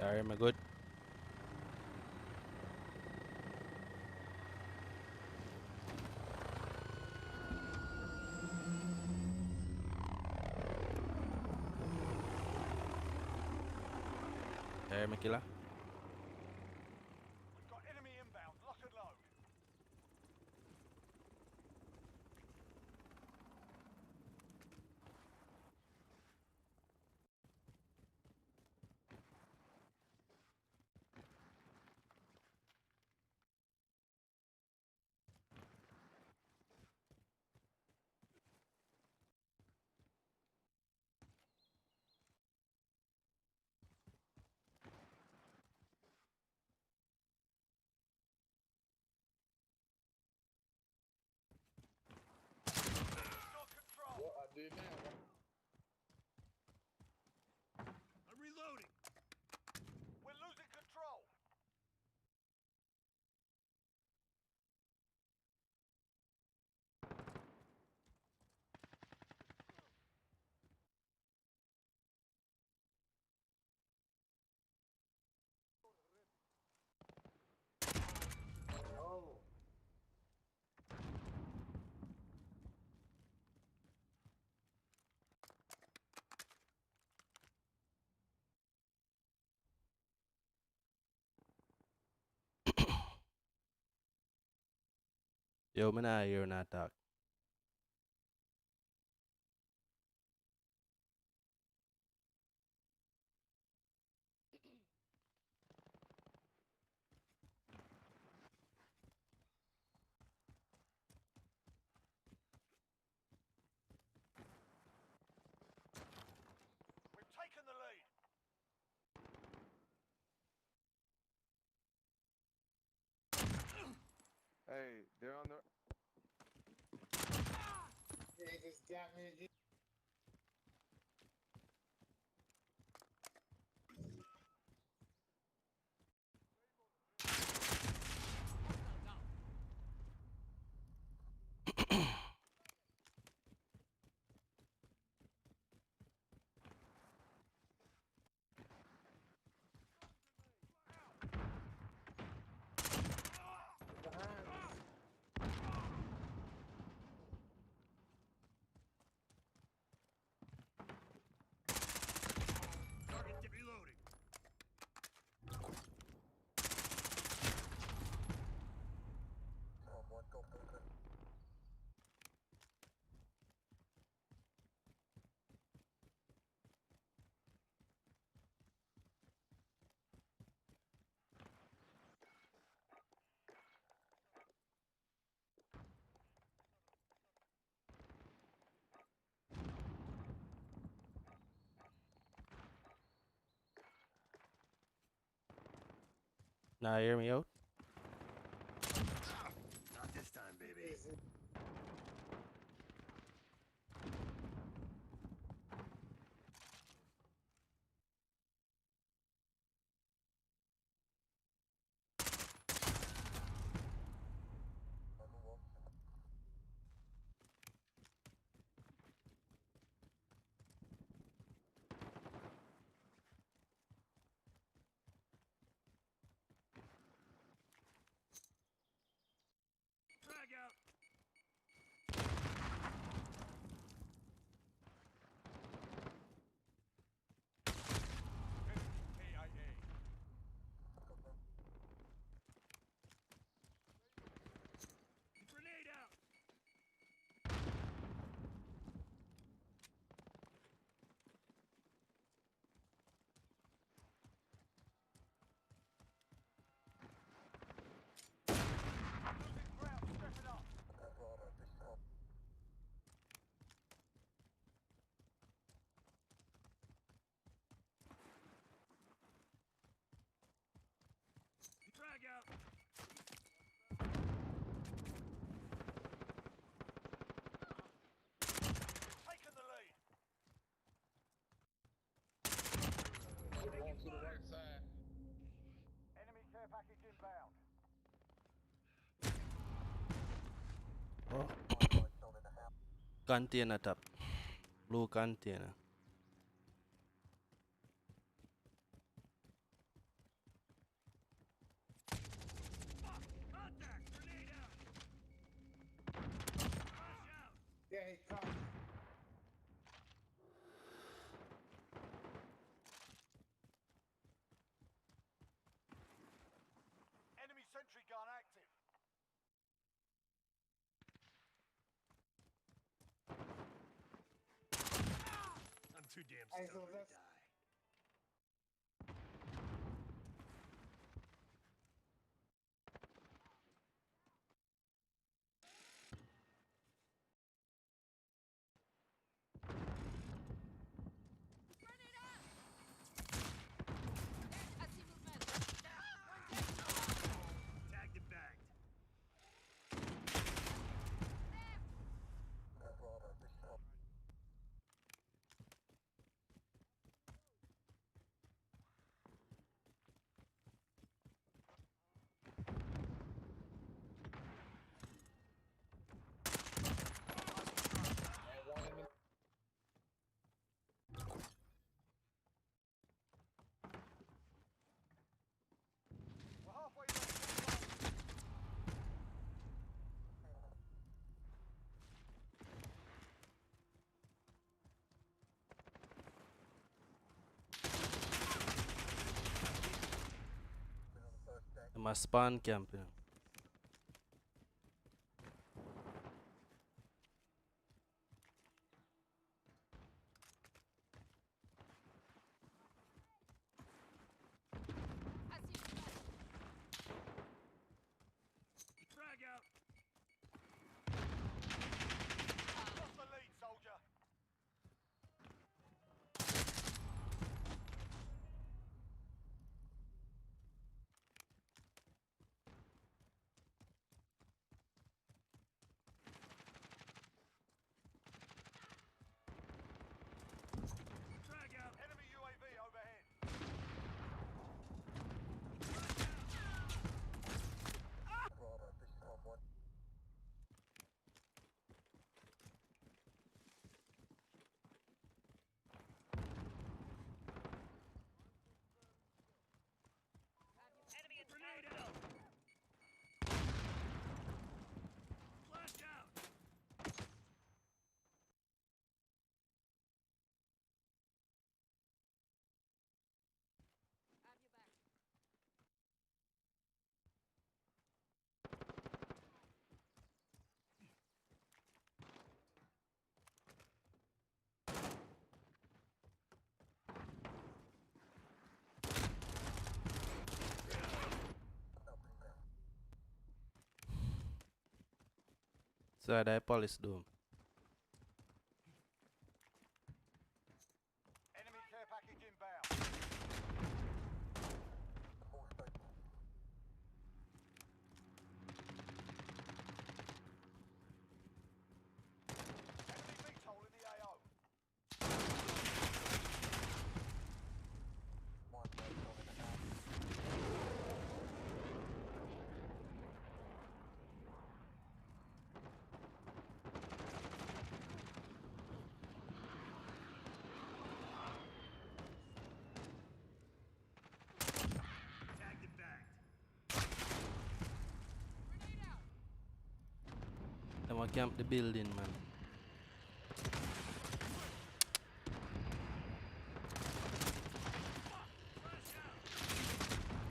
Am I good? Am I killer? We've got enemy inbound. Lock and load. Got control. What I do now? I'm reloading. We're losing control. Oh. Yo, man, I hear not talk. We've taken the lead. Hey, they're on the. They just got me. Behind us. Target reloading. Now hear me out? Not this time, baby. Is it? Drag out. KIA. Grenade out. Losing ground. Stepping up. Drag out. Taking the lead. They're going to the right side. Enemy care package inbound. Oh. Container top. Blue container. Sentry gun active. I'm too damn Hey, stubborn so to that's- die. Tagged and bagged. Hey, one enemy. We're halfway there. Am I spawn camping? Frag out. Lost the lead, soldier. Frag out. Enemy UAV overhead. Grenade out. Flash out. So I police dome. Enemy care package inbound. Enemy beach hole in the AO. Tagged and bagged. Them a camp the building, man. Flash out.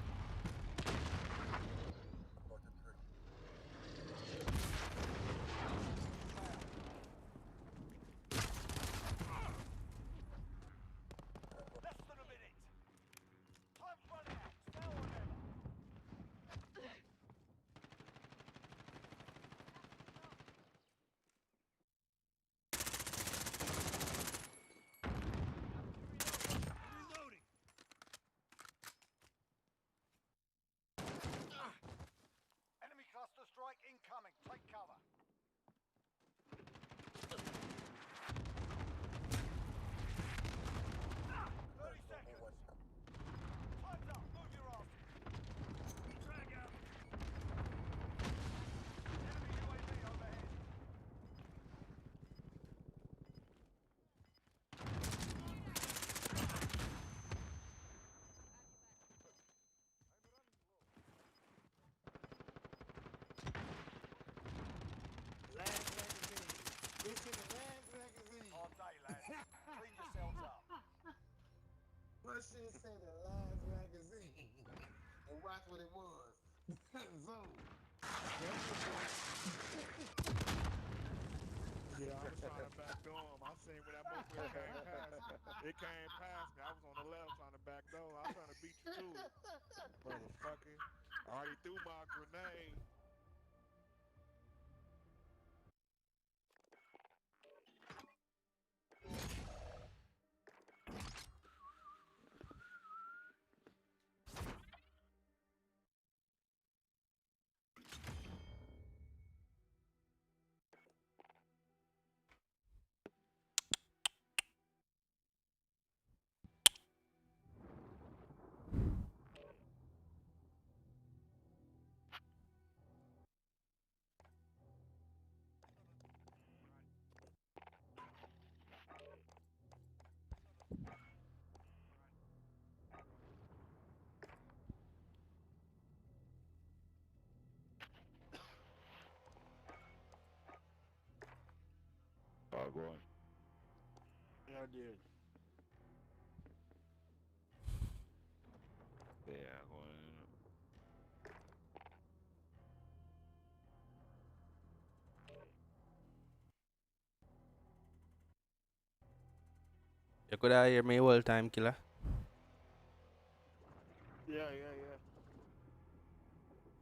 Less than a minute. Time's running out. It's now or never. Reloading. Enemy cluster strike incoming. Take cover. 30 seconds. Time's up. Move your ass. Frag out. Enemy UAV overhead. Last magazine. This is the last magazine. Hard day, lads. Clean yourselves up. What shit say the last magazine? And watch what it was. So, Yeah, I was trying to backdoor him. I seen where that motherfucker came past me. It came past me. I was on the left trying to backdoor. I was trying to beat you to it, motherfucker. I already threw my grenade. Oh, go on. yeah, I did. Yeah, go on. You could have hear me whole time, killer. Yeah, yeah, yeah.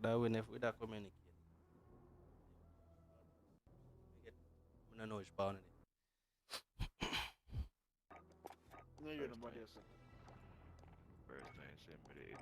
That win if we that communicate. I don't know which bound it. No, you're nobody else. First thing, send me the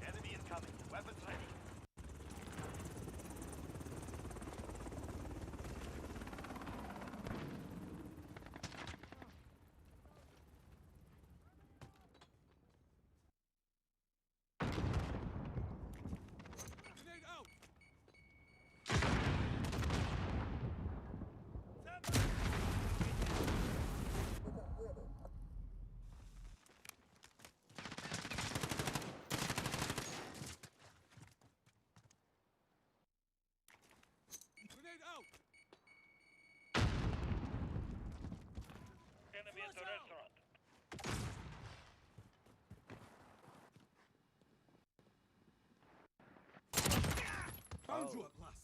Enemy incoming. Weapons ready. Grenade out! Grenade out! Enemy at the Flash out! restaurant. Found you at last!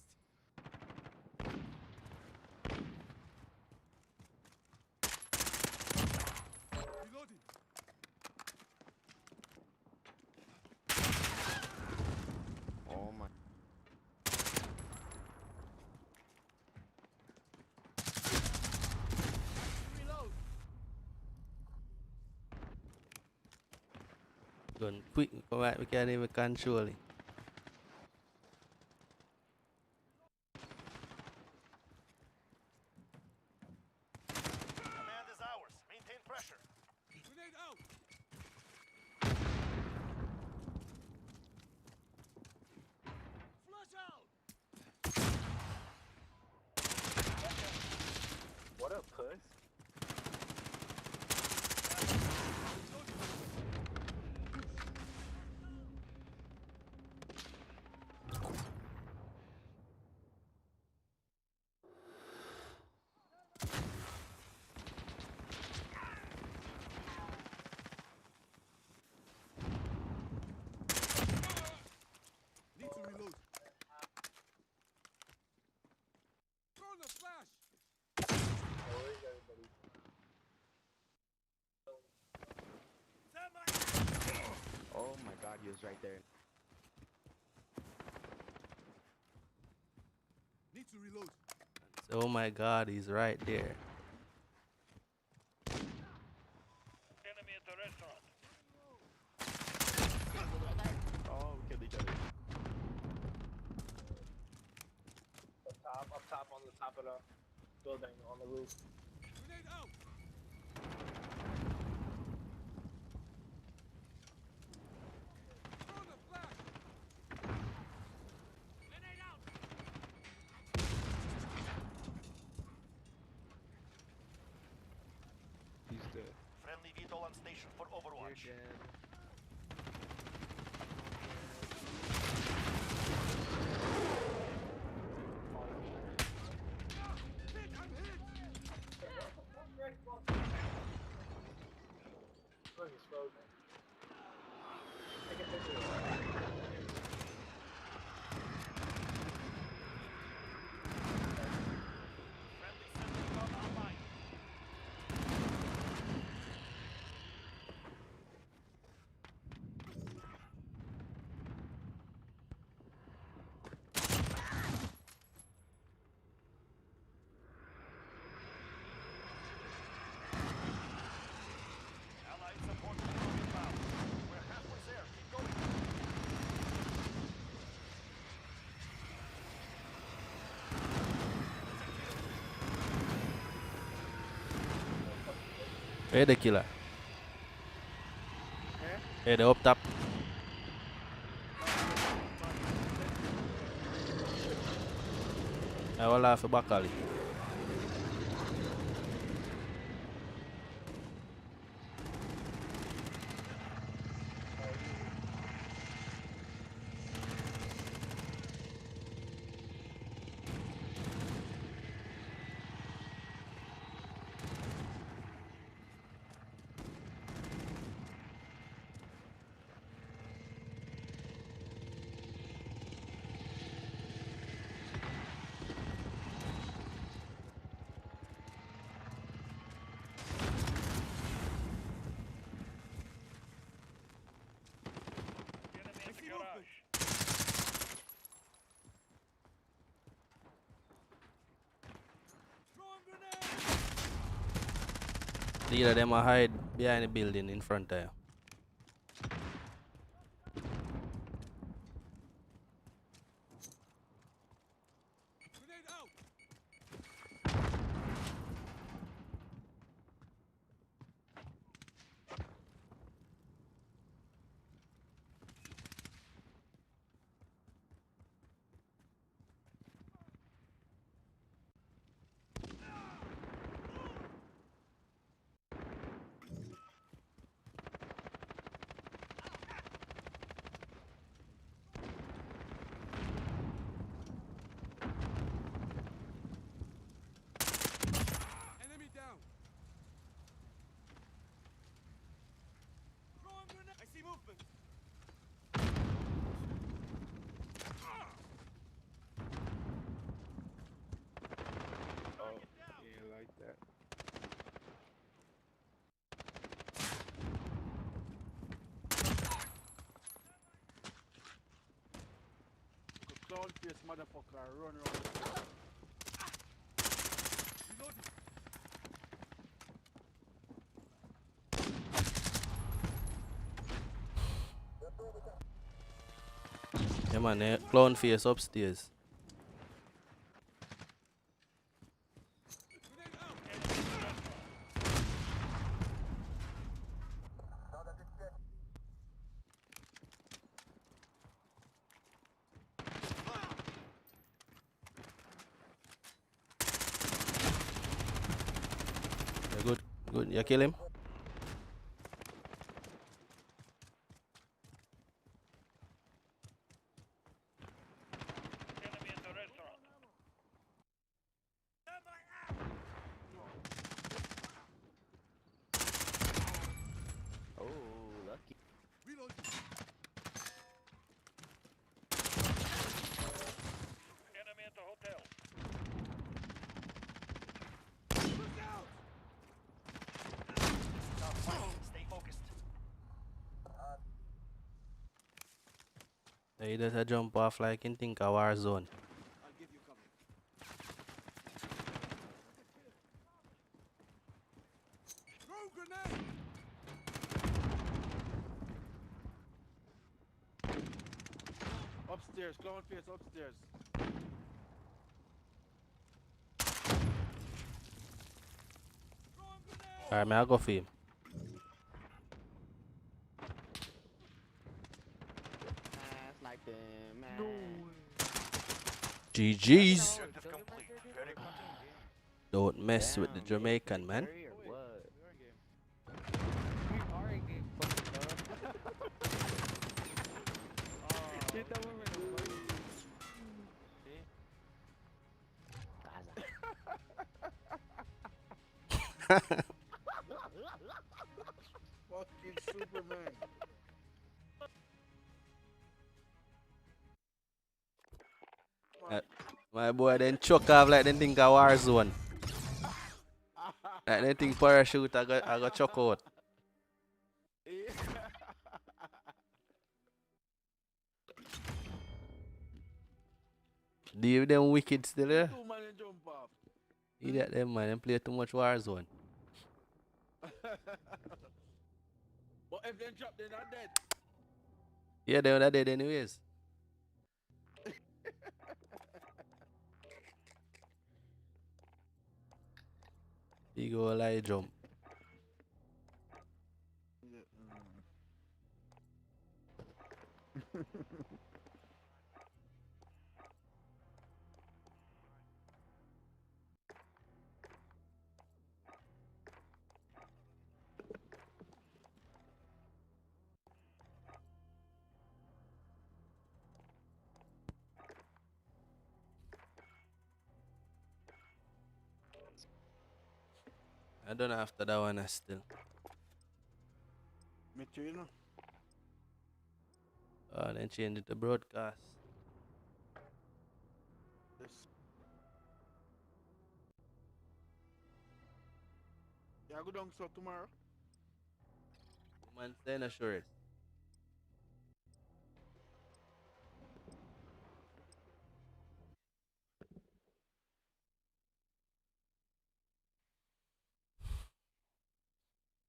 Reloading! Oh my. Reload! Gun quick, come back, we can't even control it. Command is ours. Maintain pressure. Grenade out! Flash out! What up, puss? Need to reload. Throwing a flash! Oh my god, he was right there. Need to reload. Oh my god, he's right there. Enemy at the restaurant. Oh, we killed each other. building on the roof. Grenade out! Throwing a flash! Grenade out! He's dead. Friendly VTOL on station for Overwatch. Oh, he's frozen. Take a picture of that. Friendly sentry gun online. Allied support vehicle inbound. We're halfway there. Keep going. Hey, the killer. Hey, the up top. I will laugh back Ali. Enemy in the garage. Throwing grenade! Three of them are hide behind the building in front of you. Grenade out! Enemy down! Throwing grenade! I see movement! Oh, yeah, like that. Clown face motherfucker run around. Reloading! Yeah man, clown face upstairs. Grenade out! Yeah, good, good. You kill him? Enemy in the restaurant. Oh, lucky. Reloading! Enemy at the hotel. Look out! Now fight. Stay focused. He does a jump off like in think a war zone. I'll give you cover. Throw grenade! Upstairs, 'Upstairs, clown face upstairs. Now fight. Stay focused. Clown face upstairs. Enemy at the hotel. Enemy at the restaurant. Enemy in the restaurant. Upstairs, clown face upstairs. Alright, man, I'll go for him. Ass like them, man. GG's. Objective complete. Very good. Don't mess with the Damn, Jamaican, man. Curry or what? We are in game fucking dog. Get that one right away. Fucking Superman. My boy then choke off like them think a war zone. Like them think parachute I got choke out. Deal with them wicked still there. Two man and jump off. Idiot them man, them play too much war zone. But if they drop, they're not dead. Yeah, they were not dead anyways. He go like jump. I don't know after that one I still. Me too, you know. Then change it to broadcast. This. Yeah, go down so tomorrow. Man, stay in a short.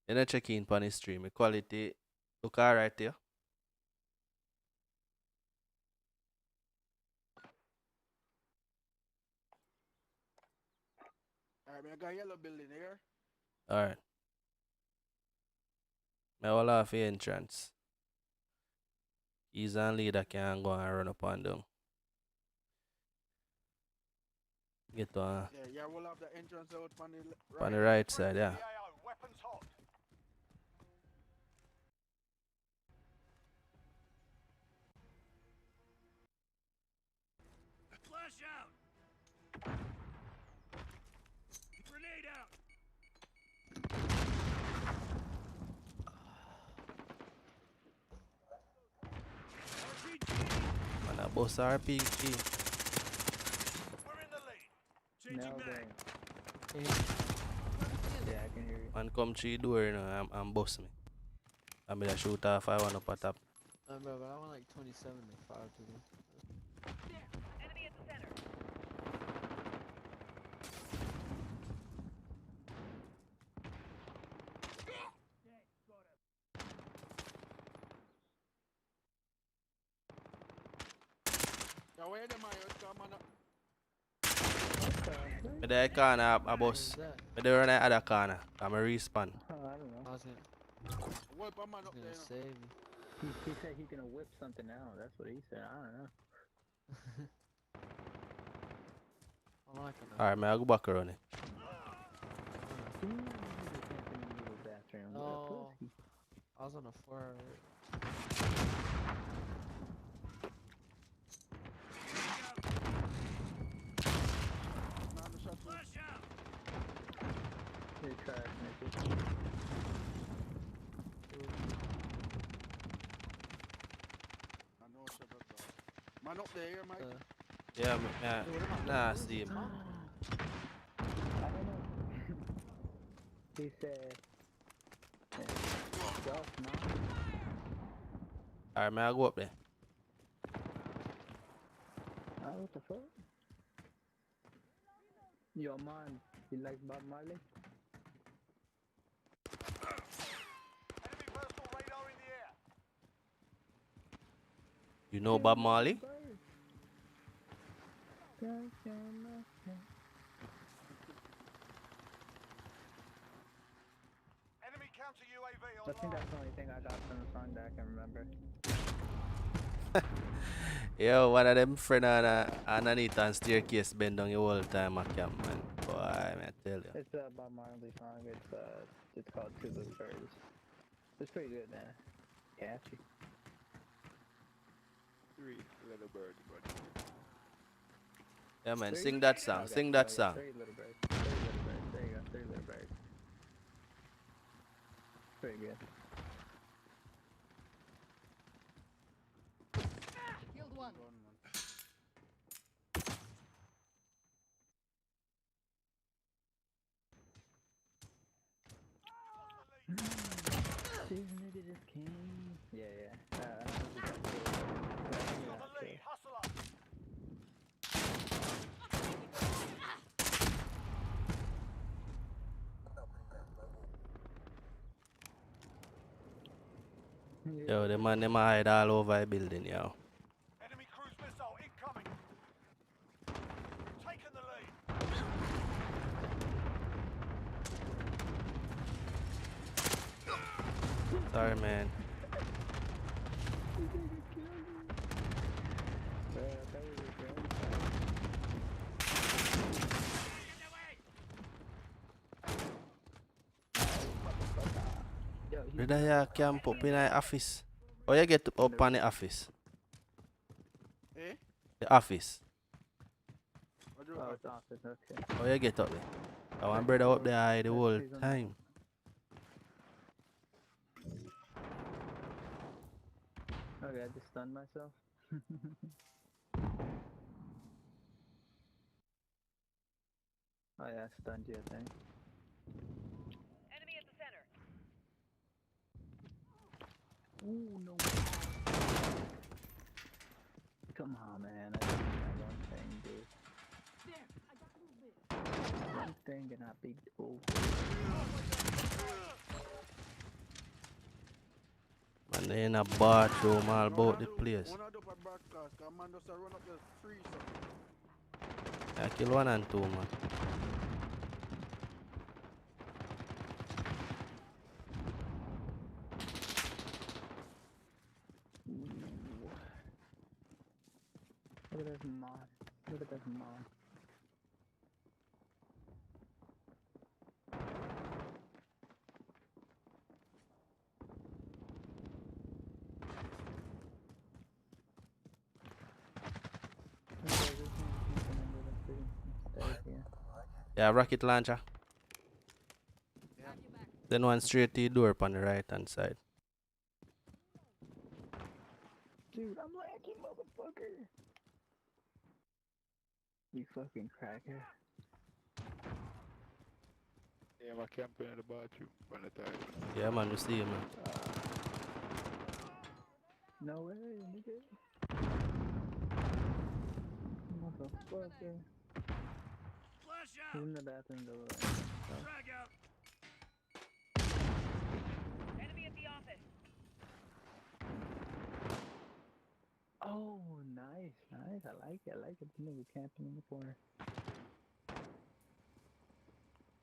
You know, check in on his stream. The quality look alright here. Alright, I got yellow building here. Alright. I will have the entrance. He's and leader can go and run up and down. Get on, Yeah, we'll have the entrance out on the right side, yeah. AO, weapons hot. Flash out! Grenade out! Man, a boss RPG. We're in the lead. Changing mag. Yeah, I can hear you. Man, come through the door, you know, and boss me. I'm gonna shoot off I want up at top. Bro, but I want like 27 to 5 to do. Enemy at the center. Yeah, where them are? Come on up. Me there corner a boss. What's that? Me there on the other corner. I'm a respawn. I was gonna, Wipe a man up gonna there. save you. He said he's gonna whip something out. That's what he said. I don't know. I'm not gonna. Alright, man, I'll go back around it. No. I was on a 4. Nah, the shot was- Flash out! You're trash, Nicky. I know shot was bad. Man up there, Mike. Yeah, nah, I see him. I don't know. He said, "Stuff, man." Alright, man, I'll go up there. What the fuck? Yo, man, you like Bob Marley? Enemy personal radar in the air. You know Bob Marley? counter UAV I think online. that's the only thing I got from the song that I can remember. Yo, one of them friend underneath on staircase bend down the whole time I camp, man. Boy, man, I tell you. It's a Bob Marley song. It's called Two Little Birds. It's pretty good, man. Catchy. 3 little birds, buddy. Yeah, man, Three? sing that song. Okay, Sing that yeah, song. 3 Little Birds. 3 Little Birds. There you go. 3 Little Birds. Pretty good. Killed one. This nigga just came. Yeah, yeah. I don't know if you got it. Got the lead. Hustle up. Yo, the man, them hide all over the building, yo. Enemy cruise missile incoming. Taking the lead. Sorry, man. That was a good. Yo, he's Did I camp up in the office? Oh, you get up on the office? Eh? The office. What do Oh, you it's office, okay. Oh, you get up there? I want brother up there the whole time. Okay, I just stunned myself. Oh yeah, I stunned you, I think. Enemy at the center. Ooh, no. Come on, man. I just did that one thing, dude. One thing and I big fool. Man, they in a bathroom all about the place. One of the broadcast, because man just run up the street. I kill 1 and 2, man. Look at this mod. Look at this mod. Yeah, rocket launcher. Yeah. Then one straight to the door on the right hand side. Dude, I'm lagging, motherfucker. You fucking cracker. Yeah, my camping at the bathroom. By the time. Yeah, man, we see you, man. No way, nigga. Motherfucker. Flash He's out. in the bathroom door. Frag out. Enemy at the office. Oh, nice, nice. I like it. I like it. The nigga camping in the corner.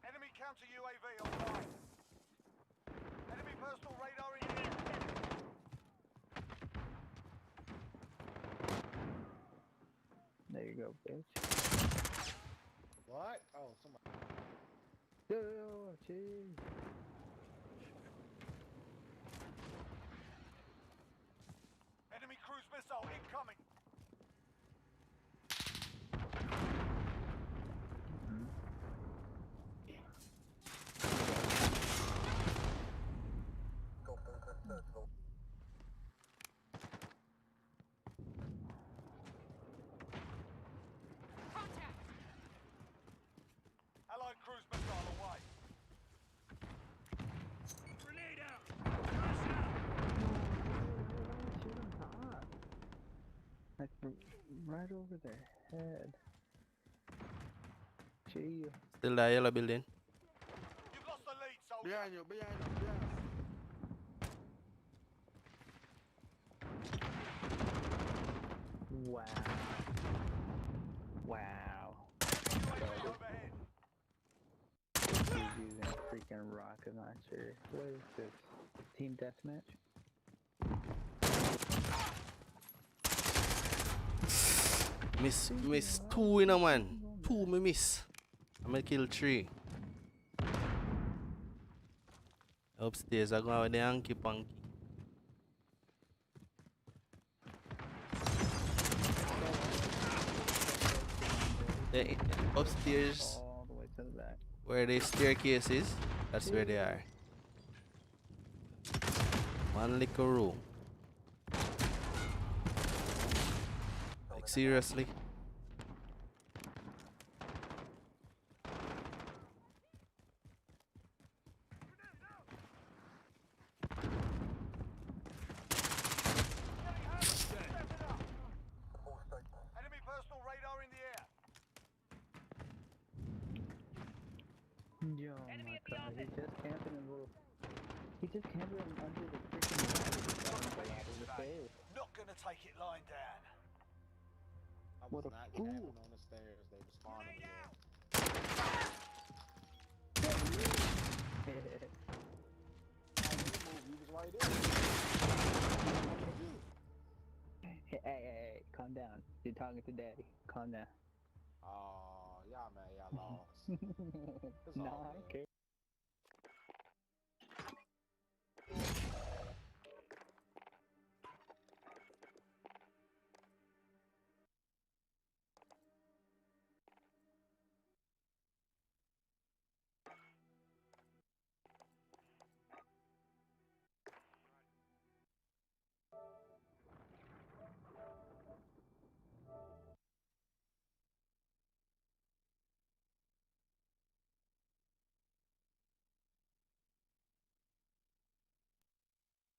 Enemy counter UAV online. Enemy personal radar in Enemy here. at the center. There you go, bitch. What? Oh, somebody. Yo, cheese. Enemy cruise missile incoming. Allied cruise missile away. Grenade out. Flash out. Shoot on top. Like right over their head. Chill. Still that yellow building. You've lost the lead, soldier. Behind you, behind you, behind you. Wow. Wow. UAV overhead. He's using freaking rocket launcher. What is this? Team deathmatch? Miss 2 in a man. 2 me miss. I'm gonna kill 3. Upstairs I go with the hanky panky. The upstairs All the way to the back. where the staircase is, that's where they are. One little room. Like seriously? Enemy personal radar in the air. Yo, Enemy my at the god, office. he just camping in little. He just camping under the freaking ladder of the stairs. Not gonna take it lying down. I What was a not fool. camping on the stairs. They was spawning me there. You was right there. Hey, calm down. You're talking to daddy. Calm down. Oh, y'all man, y'all lost. It's Nah, all I don't good. care.